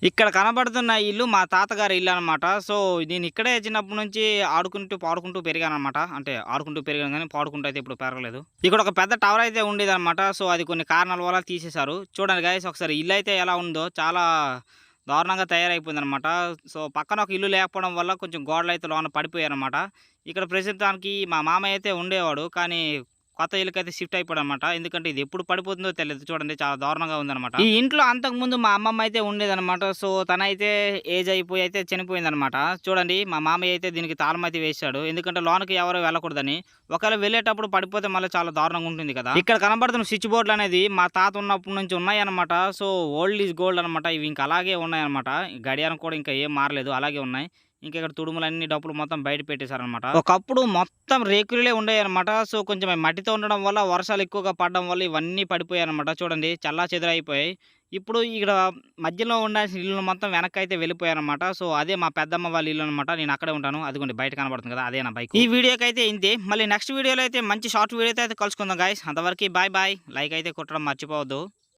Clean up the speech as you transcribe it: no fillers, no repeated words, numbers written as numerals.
ఇక్కడ కనబడుతున్న ఇల్లు మా తాతగారి ఇల్లు అనమాట. సో, నేను ఇక్కడే చిన్నప్పటి నుంచి ఆడుకుంటూ, పాడుకుంటూ పెరిగాననమాట. అంటే ఆడుకుంటూ పెరిగాను గానీ, పాడుకుంటూ అయితే ఎప్పుడు పెరగలేదు. ఇక్కడ ఒక పెద్ద టవర్ అయితే ఉండేదనమాట. సో, అది కొన్ని కారణాల వల్ల తీసేశారు. చూడండి గైస్ ఒకసారి ఇల్లయితే ఎలా ఉందో చాలా దారుణంగా తయారైపోయిందనమాట. సో, పక్కన ఒక ఇల్లు లేకపోవడం వల్ల కొంచెం గోడలైతే లోన పడిపోయాయనమాట. ఇక్కడ ప్రస్తుతానికి మా మామయ్య అయితే ఉండేవాడు. కానీ కొత్త ఇళ్ళకైతే షిఫ్ట్ అయిపోయాడనమాట. ఎందుకంటే ఇది ఎప్పుడు పడిపోతుందో తెలీదు. చూడండి చాలా దారుణంగా ఉందనమాట. ఈ ఇంట్లో అంతకుముందు మా అమ్మమ్మ అయితే ఉండేదనమాట. సో, తనైతే ఏజ్ అయిపోయి అయితే చనిపోయిందనమాట. చూడండి మా మామయ్య అయితే దీనికి తాళం అయితే వేశాడు. ఎందుకంటే లోనకి ఎవరు వెళ్ళకూడదని. ఒకవేళ వెళ్ళేటప్పుడు పడిపోతే మళ్ళీ చాలా దారుణంగా ఉంటుంది కదా. ఇక్కడ కనబడుతున్న స్విచ్ బోర్డులు అనేది మా తాత ఉన్నప్పటి నుంచి ఉన్నాయన్నమాట. సో, ఓల్డ్ ఈజ్ గోల్డ్ అనమాట. ఇవి ఇంకా అలాగే ఉన్నాయన్నమాట. గడియారం కూడా ఇంకా ఏం మారలేదు, అలాగే ఉన్నాయి. ఇంకా ఇక్కడ తుడుములన్నీ డప్పులు మొత్తం బయట పెట్టేశారనమాట. ఒకప్పుడు మొత్తం రేకులే ఉండేయన్నమాట. సో, కొంచెం మట్టితో ఉండడం వల్ల వర్షాలు ఎక్కువగా పడడం వల్ల ఇవన్నీ పడిపోయాయన్నమాట. చూడండి చెల్లాచెదురైపోయాయి. ఇప్పుడు ఇక్కడ మధ్యలో ఉండాల్సిన ఇల్లు మొత్తం వెనక్కైతే వెళ్ళిపోయారనమాట. సో, అదే మా పెద్దమ్మ వాళ్ళ ఇల్లు అనమాట. నేను అక్కడే ఉంటాను. అదిగోండి బయట కనబడుతుంది కదా, అదే నా బైక్. ఈ వీడియోకి అయితే ఇంతే. మళ్ళీ నెక్స్ట్ వీడియోలో అయితే మంచి షార్ట్ వీడియో అయితే కలుసుకుందాం గైస్. అంతవరకు బాయ్ బాయ్. లైక్ అయితే కొట్టడం మర్చిపోవద్దు.